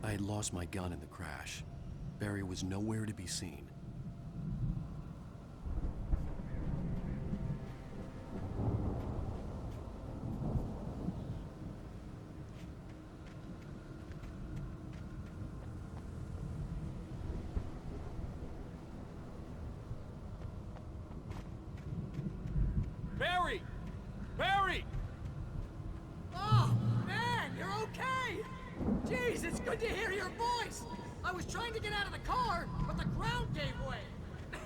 I had lost my gun in the crash. Barry was nowhere to be seen. Barry! Barry! Oh, man, you're okay! Jeez, it's good to hear your voice! I was trying to get out of the car, but the ground gave way.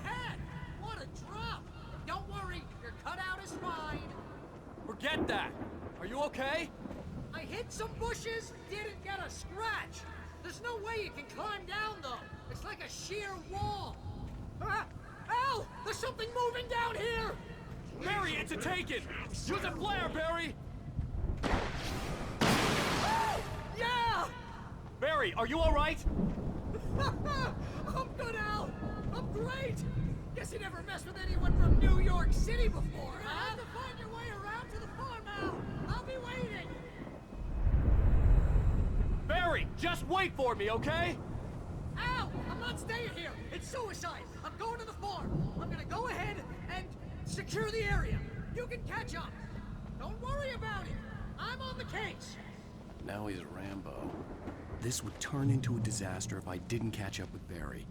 Man, what a drop! Don't worry, your cutout is fine. Forget that! Are you okay? I hit some bushes, didn't get a scratch. There's no way you can climb down, though. It's like a sheer wall. Ah! Al! There's something moving down here! Barry, it's a taken! Use a flare, Barry! Oh! Yeah! Barry, are you alright? I'm good, Al! I'm great! Guess you never messed with anyone from New York City before, huh? You have to find your way around to the farm, Al! I'll be waiting! Barry, just wait for me, okay? Al! I'm not staying here! It's suicide! I'm going to the farm! I'm gonna go ahead and secure the area! You can catch up! Don't worry about it! I'm on the case! Now he's Rambo. This would turn into a disaster if I didn't catch up with Barry.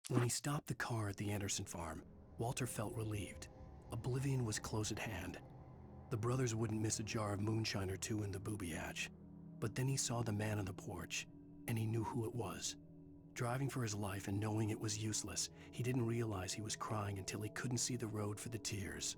When he stopped the car at the Anderson farm, Walter felt relieved. Oblivion was close at hand. The brothers wouldn't miss a jar of moonshine or two in the booby hatch. But then he saw the man on the porch, and he knew who it was. Driving for his life and knowing it was useless, he didn't realize he was crying until he couldn't see the road for the tears.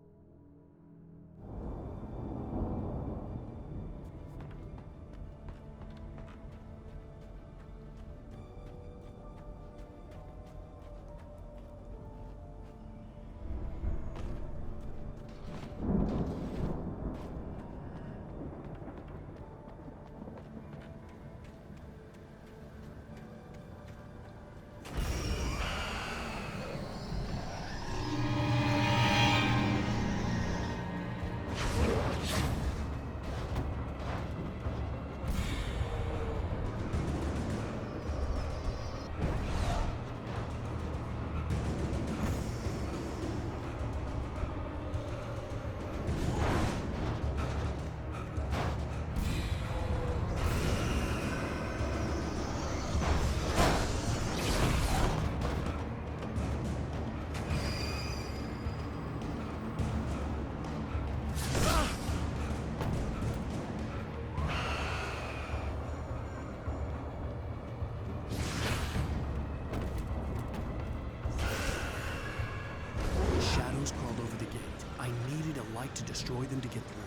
light to destroy them to get through.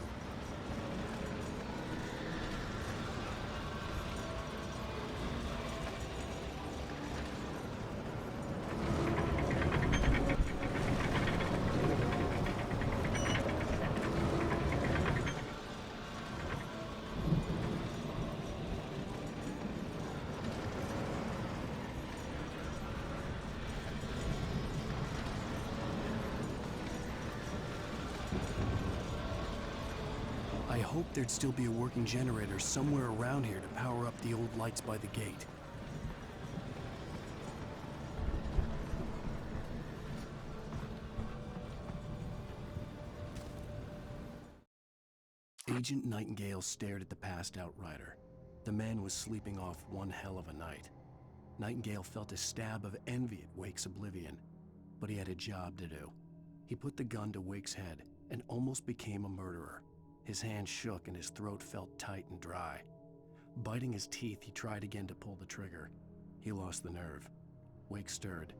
I hoped there'd still be a working generator somewhere around here to power up the old lights by the gate. Agent Nightingale stared at the passed-out rider. The man was sleeping off one hell of a night. Nightingale felt a stab of envy at Wake's oblivion, but he had a job to do. He put the gun to Wake's head and almost became a murderer. His hand shook and his throat felt tight and dry. Biting his teeth, he tried again to pull the trigger. He lost the nerve. Wake stirred.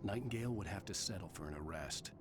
Nightingale would have to settle for an arrest.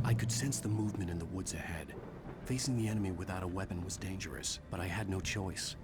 I could sense the movement in the woods ahead. Facing the enemy without a weapon was dangerous, but I had no choice.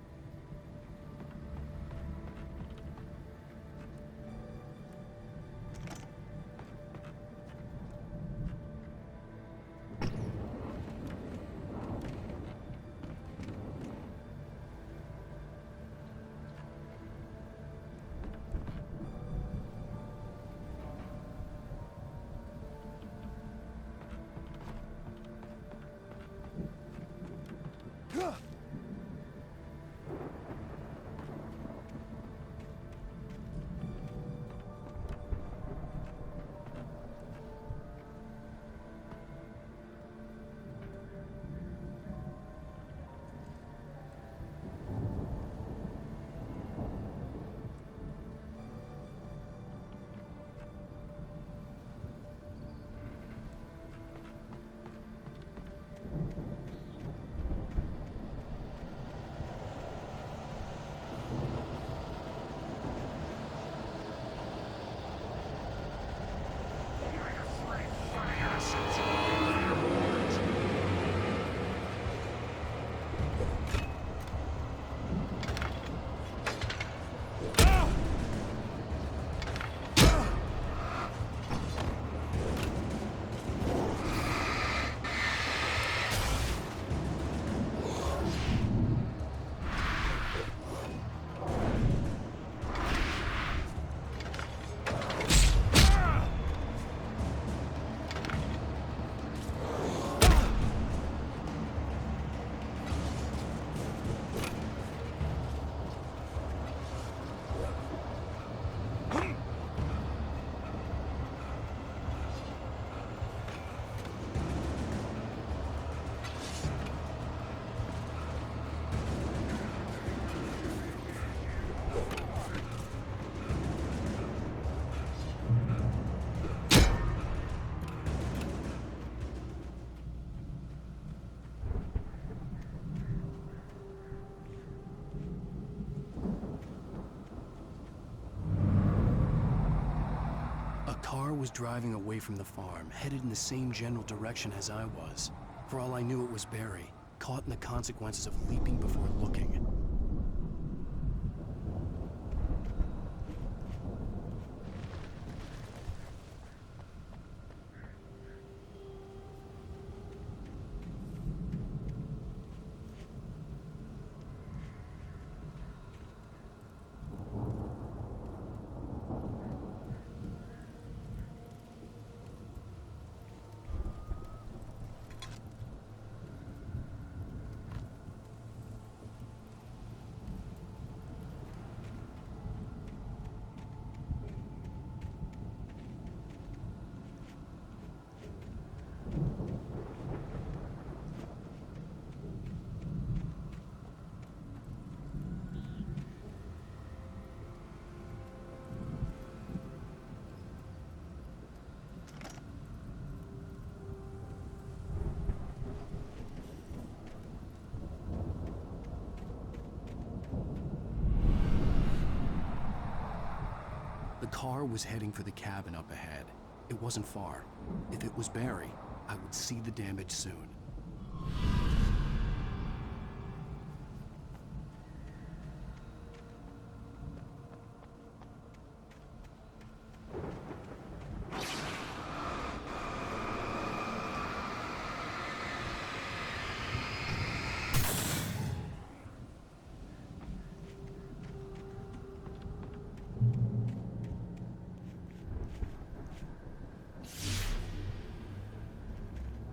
car was driving away from the farm, headed in the same general direction as I was. For all I knew, it was Barry, caught in the consequences of leaping before looking. car was heading for the cabin up ahead. It wasn't far. If it was Barry, I would see the damage soon.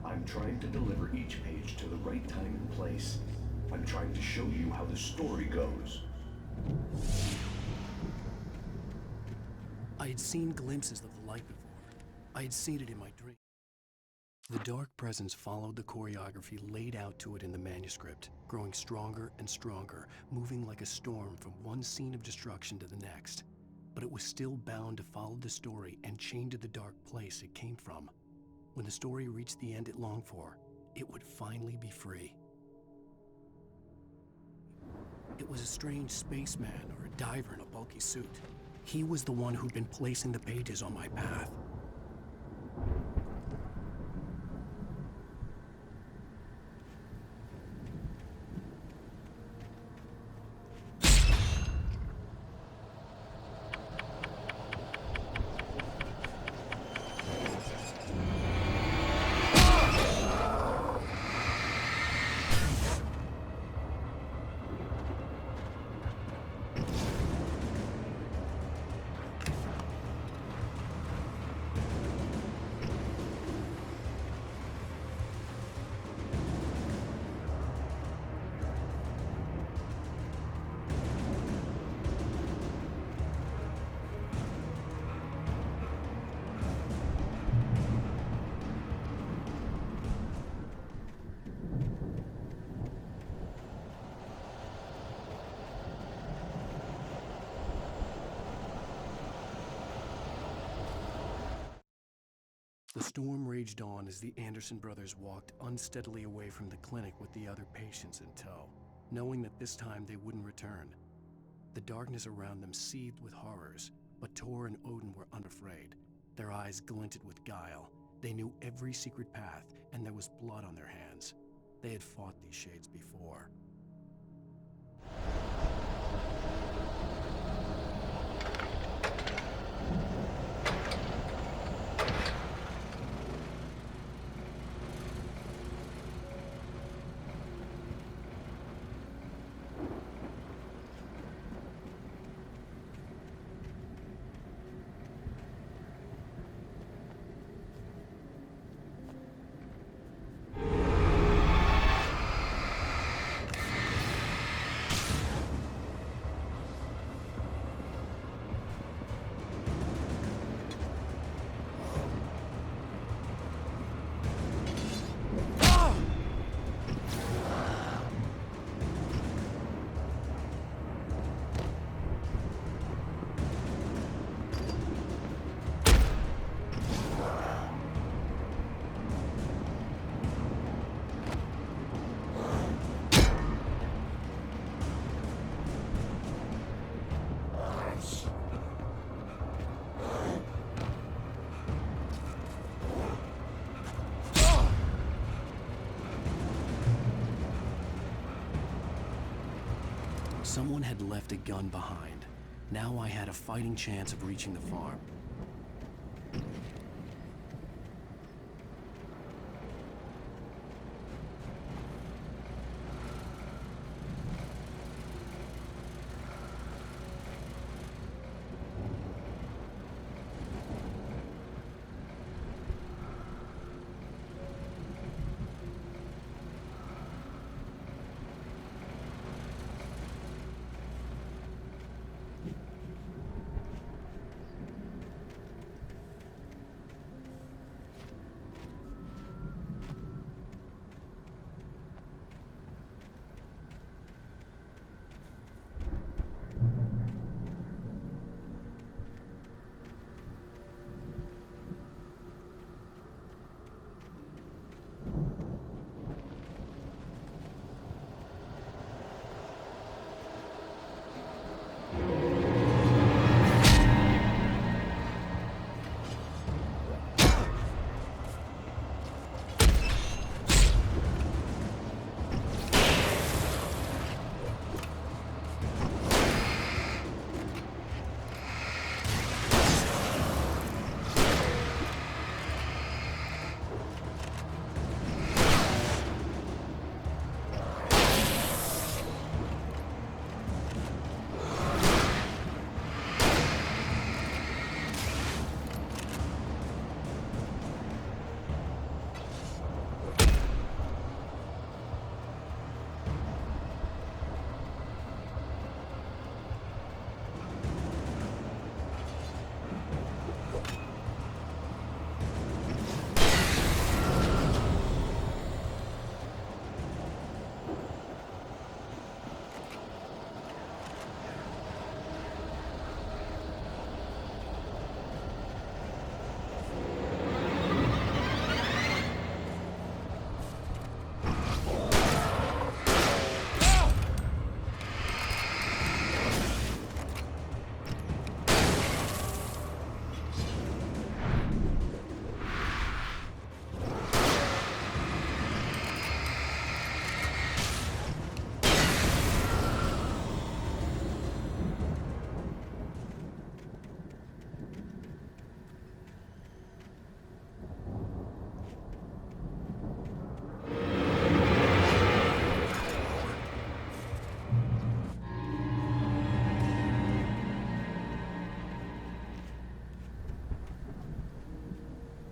I'm trying to deliver each page to the right time and place. I'm trying to show you how the story goes. I had seen glimpses of the light before. I had seen it in my dream. The dark presence followed the choreography laid out to it in the manuscript, growing stronger and stronger, moving like a storm from one scene of destruction to the next. But it was still bound to follow the story and chained to the dark place it came from. When the story reached the end it longed for, it would finally be free. It was a strange spaceman or a diver in a bulky suit. He was the one who'd been placing the pages on my path. The storm raged on as the Anderson brothers walked unsteadily away from the clinic with the other patients in tow, knowing that this time they wouldn't return. The darkness around them seethed with horrors, but Tor and Odin were unafraid. Their eyes glinted with guile. They knew every secret path, and there was blood on their hands. They had fought these shades before. Someone had left a gun behind. Now I had a fighting chance of reaching the farm.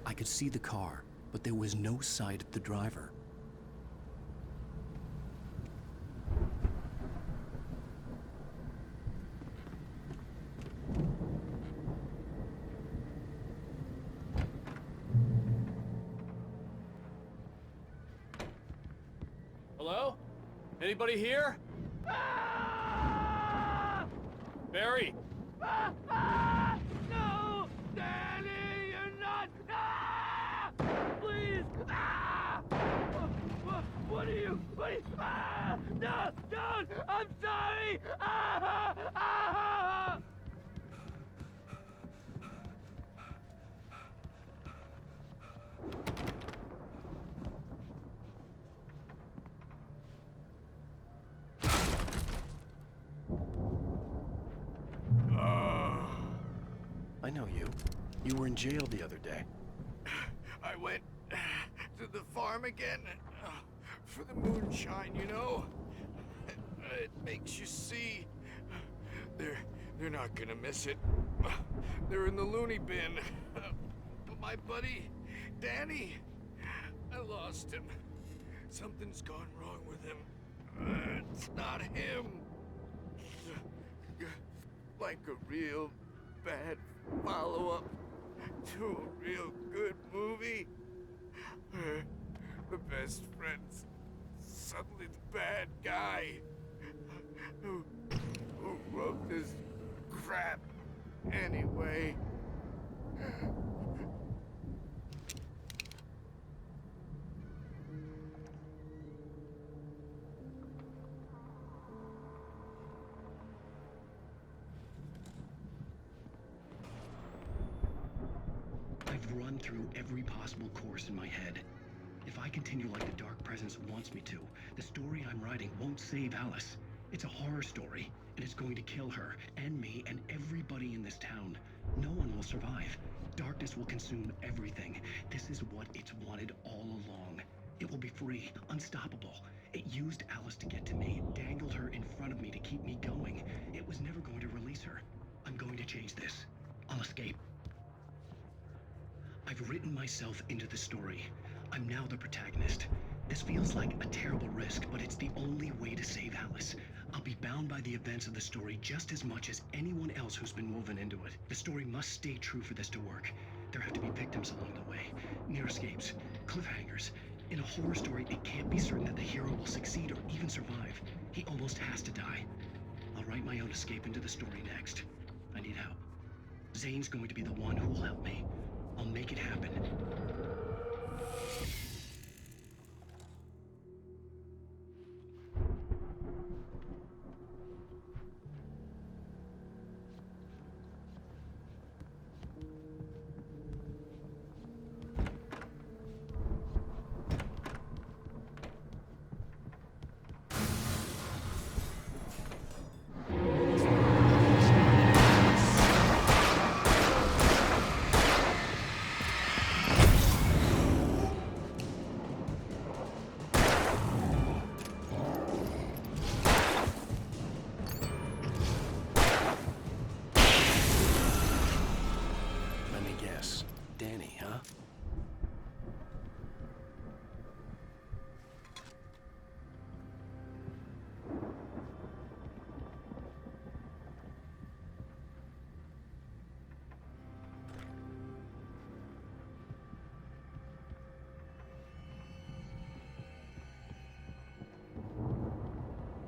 I could see the car, but there was no sight of the driver. Hello? Anybody here? Barry! No! Danny, you're not! Please! What are you? No! Don't! I'm sorry! I know you. You were in jail the other day. I went to the farm again for the moonshine, you know? It makes you see. They're not gonna miss it. They're in the loony bin. But my buddy, Danny, I lost him. Something's gone wrong with him. It's not him. Like a real bad follow-up to a real good movie. The best friend's suddenly the bad guy who wrote this crap anyway. I've run through every possible course in my head. If I continue like the Dark Presence wants me to, the story I'm writing won't save Alice. It's a horror story, and it's going to kill her, and me, and everybody in this town. No one will survive. Darkness will consume everything. This is what it's wanted all along. It will be free, unstoppable. It used Alice to get to me, dangled her in front of me to keep me going. It was never going to release her. I'm going to change this. I'll escape. I've written myself into the story. I'm now the protagonist. This feels like a terrible risk, but it's the only way to save Alice. I'll be bound by the events of the story just as much as anyone else who's been woven into it. The story must stay true for this to work. There have to be victims along the way, near escapes, cliffhangers. In a horror story, it can't be certain that the hero will succeed or even survive. He almost has to die. I'll write my own escape into the story next. I need help. Zane's going to be the one who will help me. I'll make it happen. Let me guess. Danny, huh?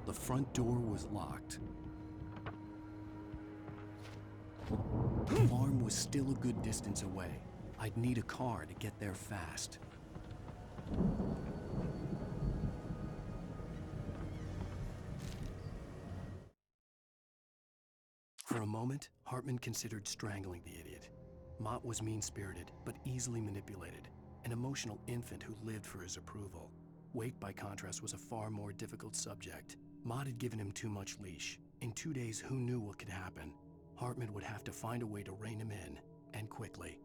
The front door was locked. The farm was still a good distance away. I'd need a car to get there fast. For a moment, Hartman considered strangling the idiot. Mott was mean-spirited, but easily manipulated, an emotional infant who lived for his approval. Wake, by contrast, was a far more difficult subject. Mott had given him too much leash. In 2 days, who knew what could happen? Hartman would have to find a way to rein him in, and quickly.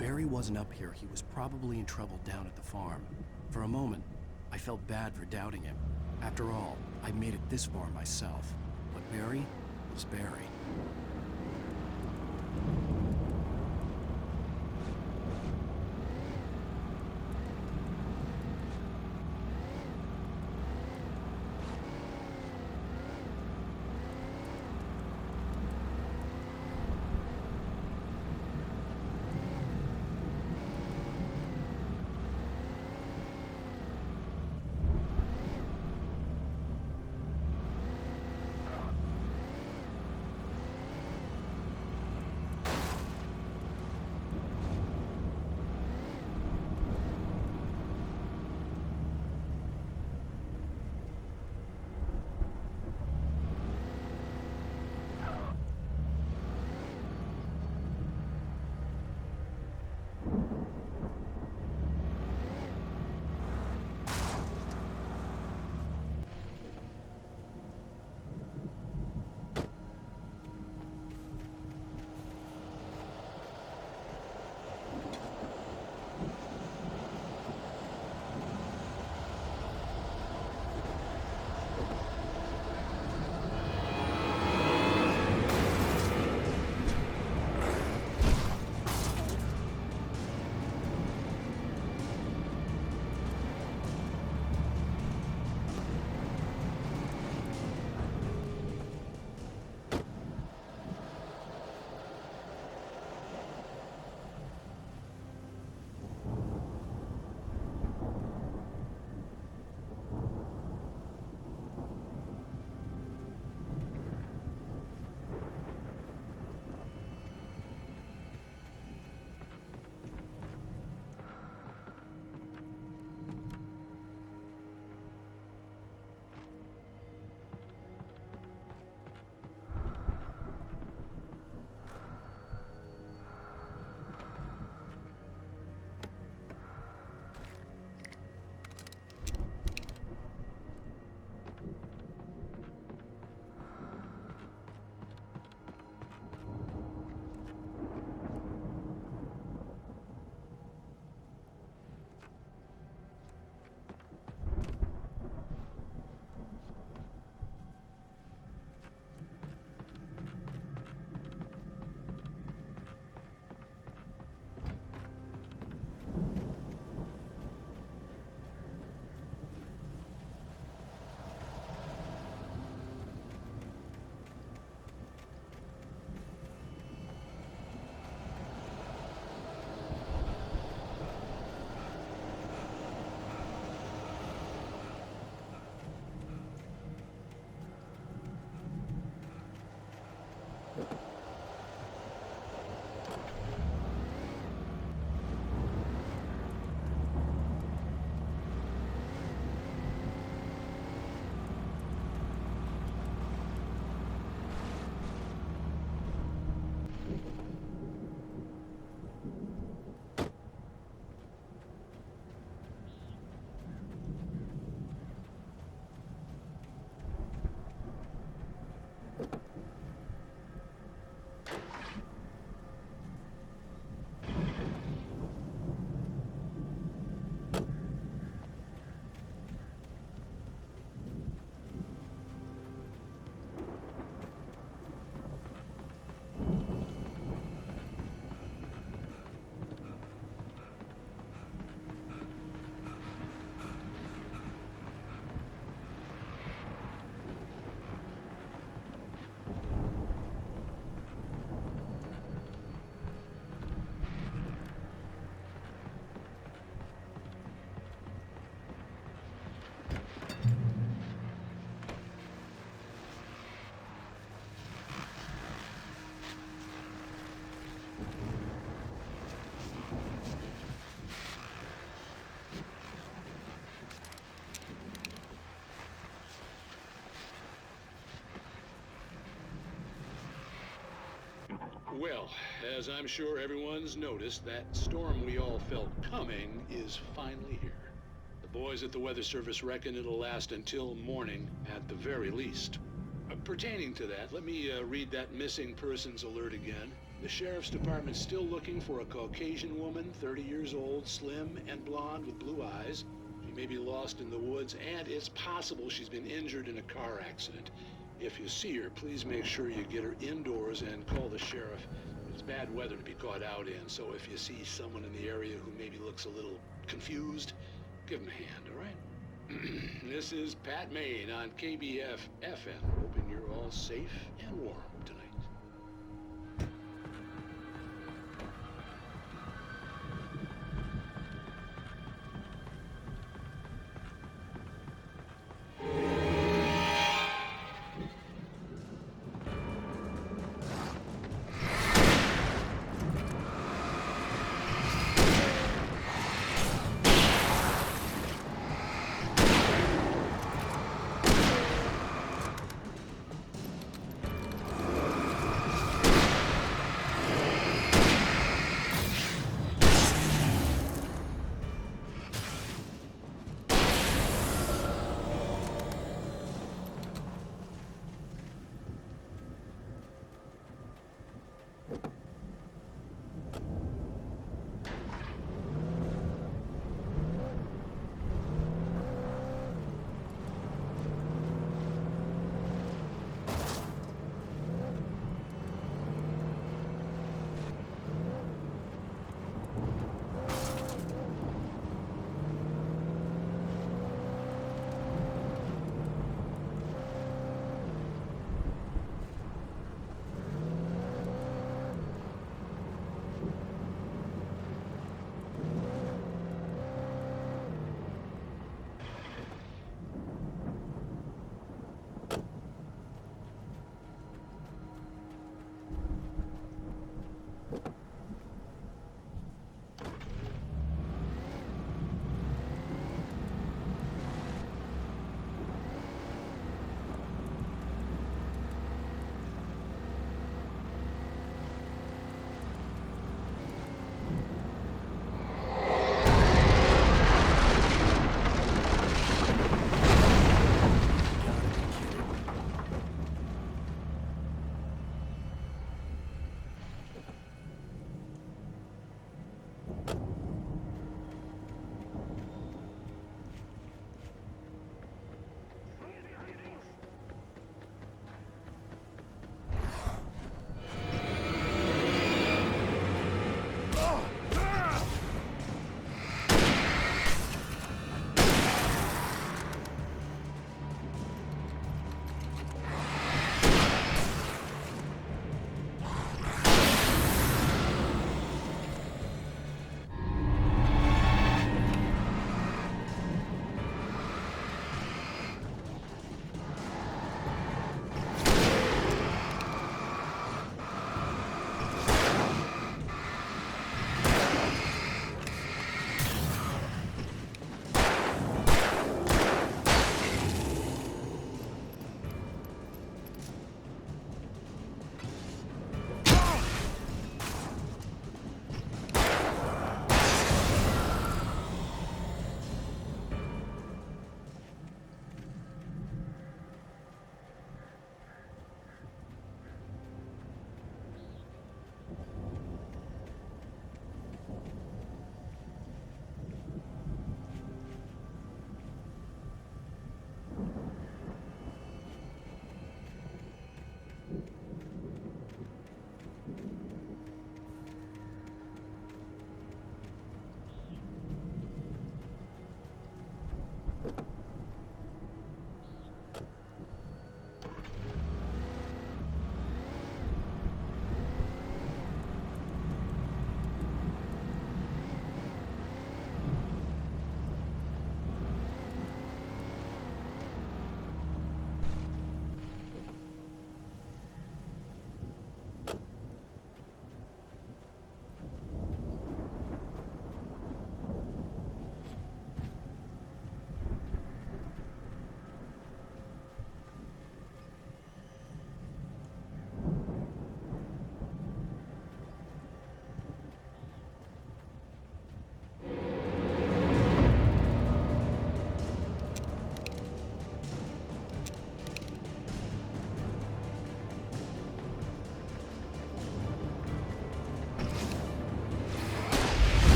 Barry wasn't up here, he was probably in trouble down at the farm. For a moment, I felt bad for doubting him. After all, I made it this far myself. But Barry was Barry. Well, as I'm sure everyone's noticed, that storm we all felt coming is finally here. The boys at the Weather Service reckon it'll last until morning at the very least. Pertaining to that, let me read that missing persons alert again. The sheriff's department's still looking for a Caucasian woman, 30 years old, slim and blonde with blue eyes. She may be lost in the woods, and it's possible she's been injured in a car accident. If you see her, please make sure you get her indoors and call the sheriff. It's bad weather to be caught out in, so if you see someone in the area who maybe looks a little confused, give them a hand, all right? This is Pat Maine on KBF FM, hoping you're all safe and warm tonight.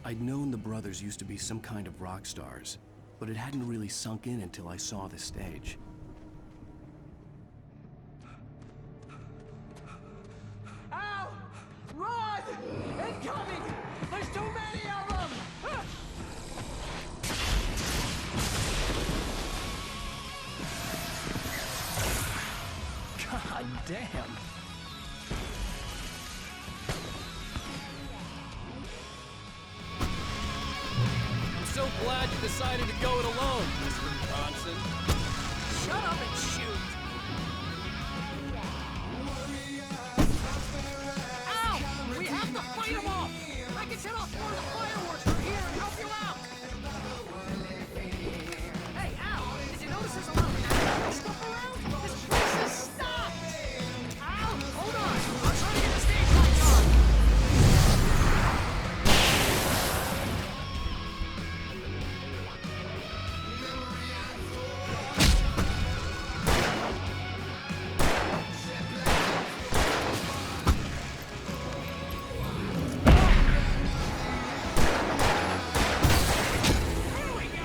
I'd known the brothers used to be some kind of rock stars, but it hadn't really sunk in until I saw the stage. Al! Run! Incoming! There's too many of them! God damn! I'm so glad you decided to go it alone, Mr. Bronson. Shut up and shoot! Al! We have to fight them off! I can set off more of the fireworks from here and help you out! Hey, Al! Did you notice there's a lot of animal stuff around? This place is stopped! Al! Hold on! I'm trying to get the stage lights on! Here we go!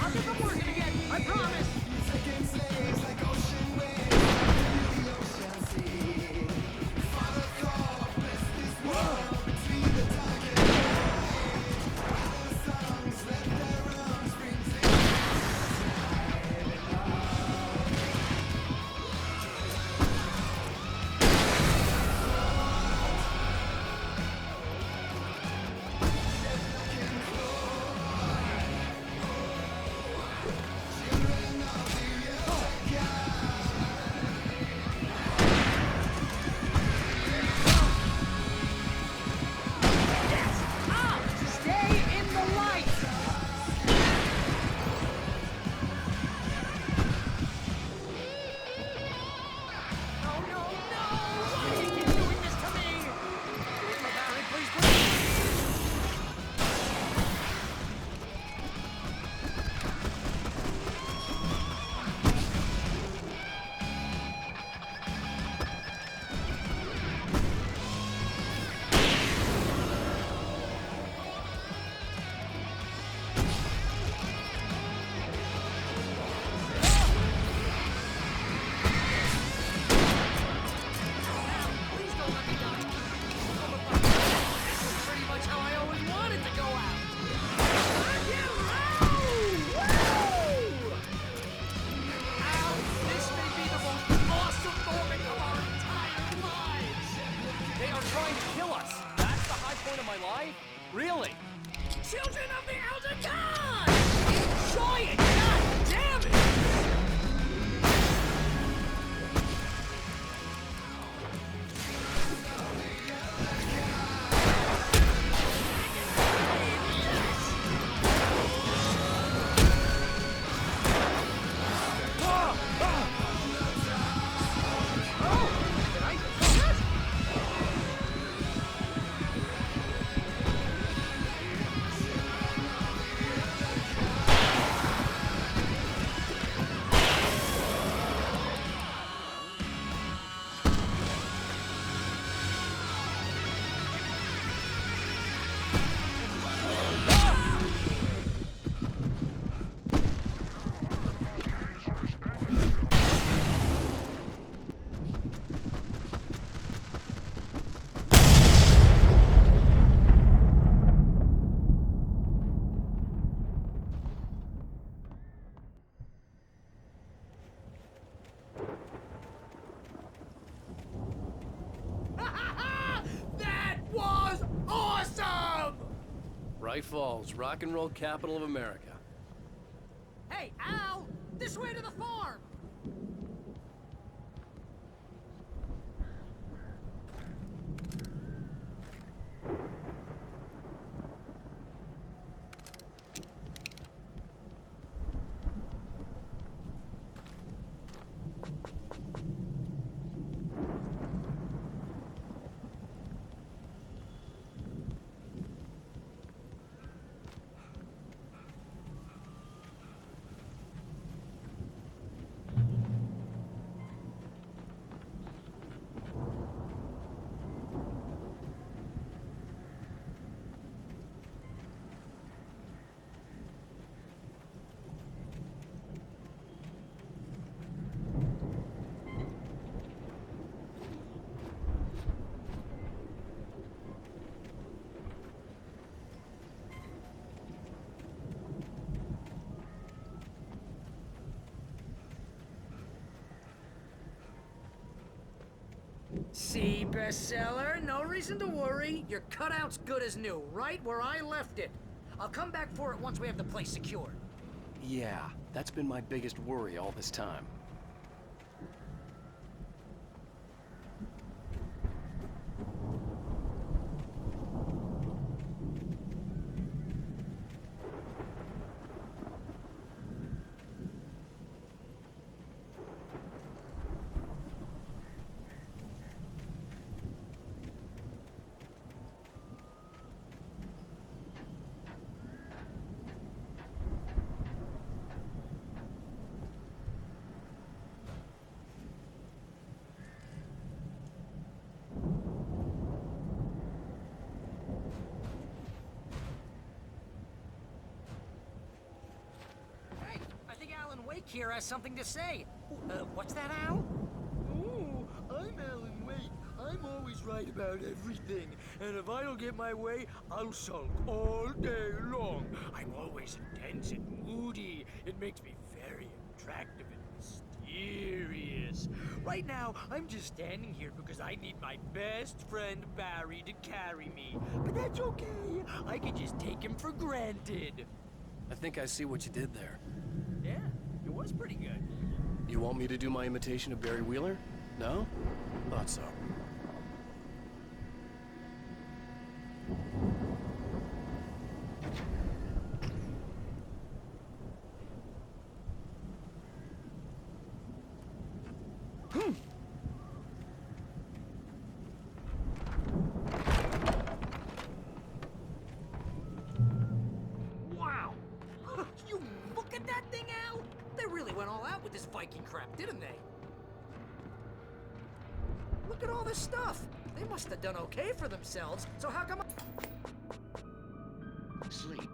I'll get them working again, I promise! Al! Stay in the light! No, no, no! Why do you keep doing this to me? Barry, please, please! Please don't let me die. This is pretty much how I always wanted to go out. Rock and roll! Woo! Al, this may be the most awesome moment of our entire lives. They are trying to kill us. That's the high point of my life? Really? Children of the Elder God! Enjoy it! God damn it! That was awesome! Bright Falls, rock and roll capital of America. Hey, Al! This way to the farm! See, bestseller? No reason to worry. Your cutout's good as new, right where I left it. I'll come back for it once we have the place secured. Yeah, that's been my biggest worry all this time. Hey, I think Alan Wake here has something to say. What's that, Al? Oh, I'm Alan Wake. I'm always right about everything. And if I don't get my way, I'll sulk all day long. I'm always intense and moody. It makes me very attractive and mysterious. Right now, I'm just standing here because I need my best friend Barry to carry me. But that's okay. I can just take him for granted. I think I see what you did there. Yeah, it was pretty good. You want me to do my imitation of Barry Wheeler? No? Thought so. Wow! You look at that thing, Al! They really went all out with this Viking crap, didn't they? Look at all this stuff! They must have done okay for themselves, so how come Sleep.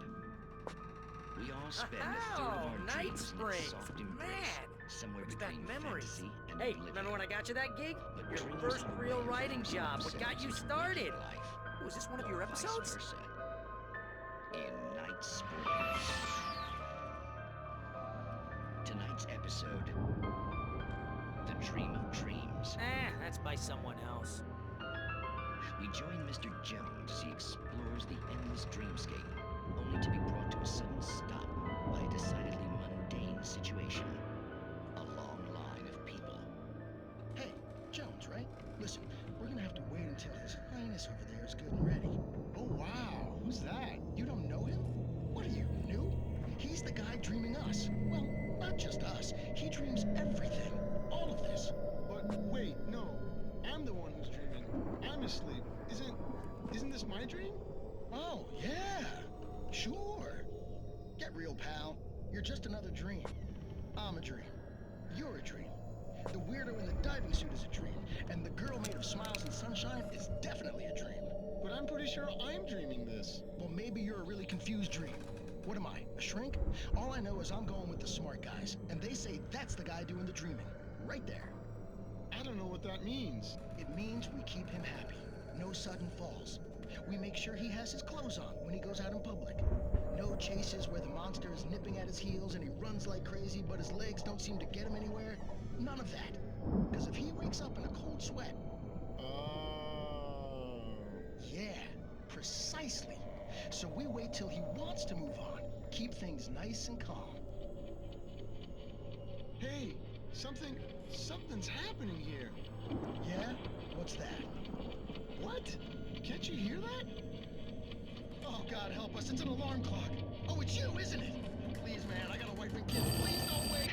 We all spend a third of our Night dreams in its Springs! soft embrace, Man! somewhere Brings back between memories. fantasy and Hey, oblivion. remember when I got you that gig? But Your dreams first are real ways writing of job. What got you themselves started? in life, Was this one of or your vice episodes? versa. In Night Springs. Tonight's episode, The Dream of Dreams. That's by someone else. We join Mr. Jones as he explores the endless dreamscape, only to be brought to a sudden stop by a decidedly mundane situation. A long line of people. Hey, Jones, right? Listen, we're gonna have to wait until His Highness over there is good and ready. Oh, wow. Who's that? You don't know him? What are you, new? He's the guy dreaming us. Well, not just us. He dreams everything. All of this. But wait, no. I'm the one who's dreaming. I'm asleep. Isn't this my dream? Oh, yeah. Sure. Get real, pal. You're just another dream. I'm a dream. You're a dream. The weirdo in the diving suit is a dream. And the girl made of smiles and sunshine is definitely a dream. But I'm pretty sure I'm dreaming this. Well, maybe you're a really confused dream. What am I, a shrink? All I know is I'm going with the smart guys, and they say that's the guy doing the dreaming. Right there. I don't know what that means. It means we keep him happy. No sudden falls. We make sure he has his clothes on when he goes out in public. No chases where the monster is nipping at his heels and he runs like crazy, but his legs don't seem to get him anywhere. None of that. Because if he wakes up in a cold sweat... Oh. Yeah, precisely. So we wait till he wants to move on. Keep things nice and calm. Hey, something's happening here. Yeah? What's that? What? Can't you hear that? Oh, God help us, it's an alarm clock. Oh, it's you, isn't it? Please, man, I got a wife and kids. Please don't wait.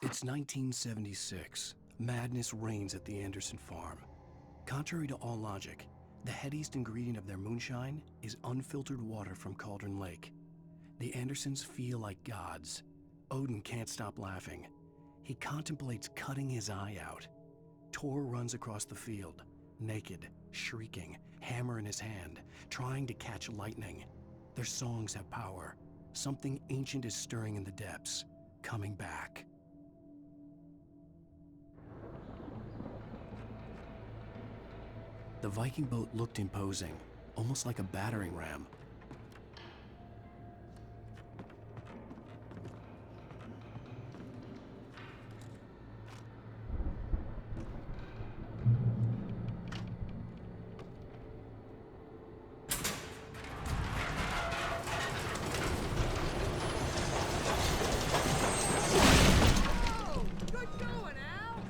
It's 1976. Madness reigns at the Anderson farm. Contrary to all logic, the headiest ingredient of their moonshine is unfiltered water from Cauldron Lake. The Andersons feel like gods. Odin can't stop laughing. He contemplates cutting his eye out. Tor runs across the field, naked, shrieking, hammer in his hand, trying to catch lightning. Their songs have power. Something ancient is stirring in the depths, coming back. The Viking boat looked imposing, almost like a battering ram. Oh, good going, Al!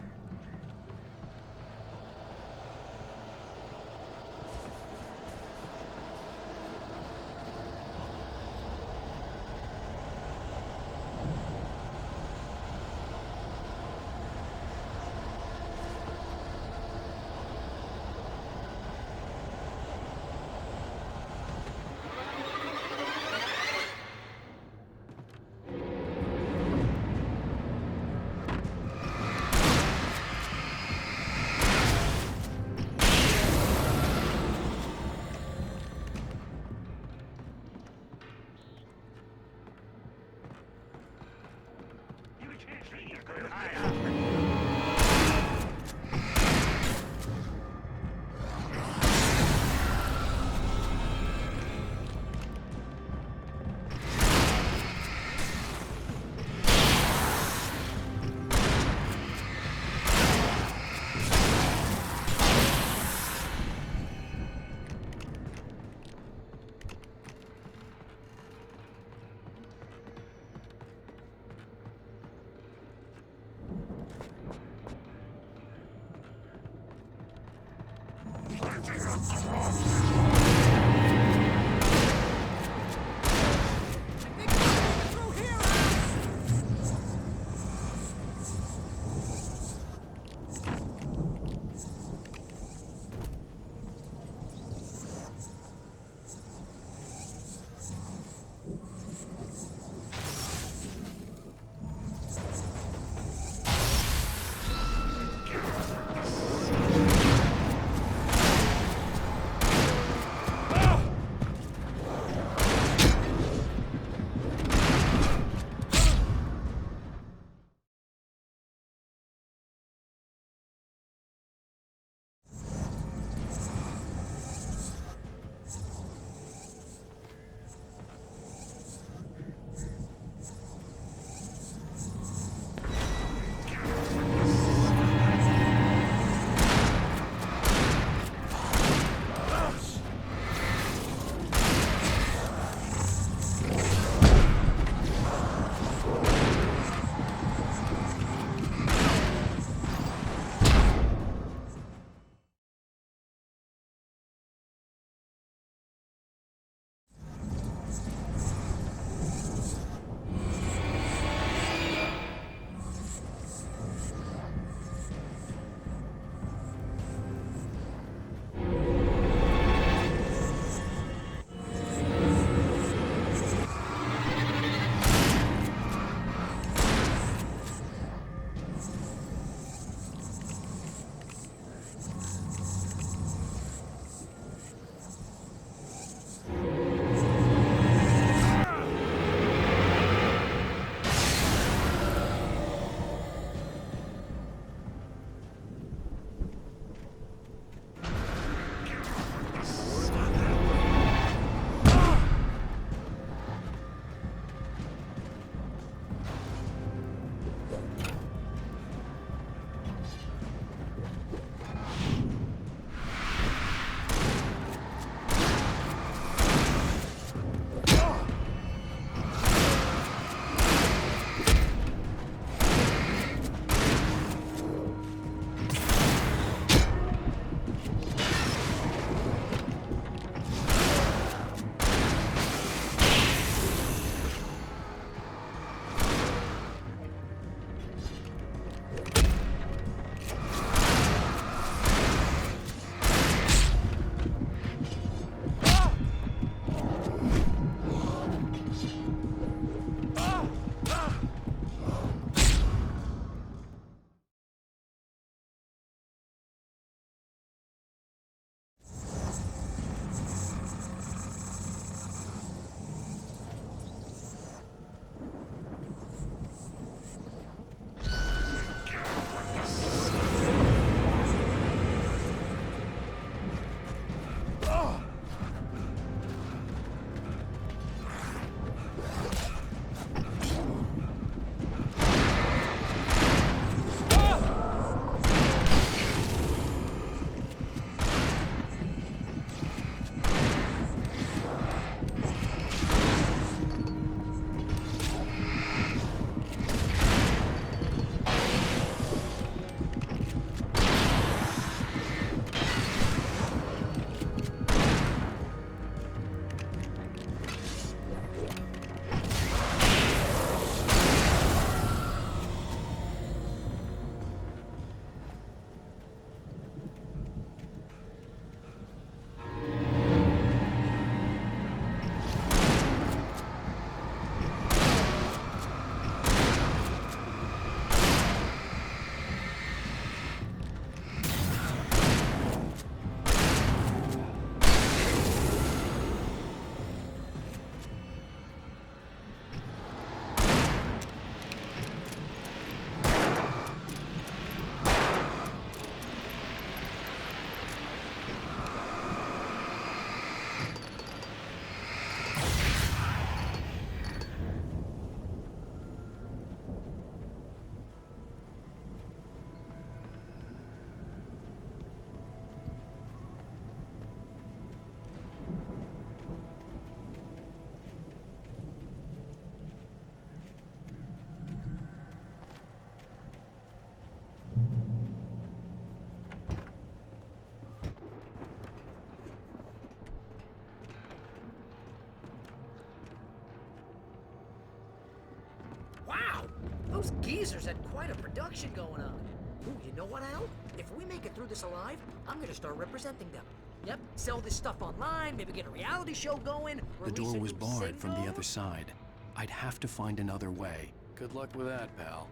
Those geezers had quite a production going on. Ooh, you know what, Al? If we make it through this alive, I'm gonna start representing them. Yep, sell this stuff online, maybe get a reality show going. The door release a was new barred from the single. other side. I'd have to find another way. Good luck with that, pal.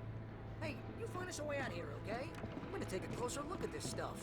Hey, you find us a way out here, okay? I'm gonna take a closer look at this stuff.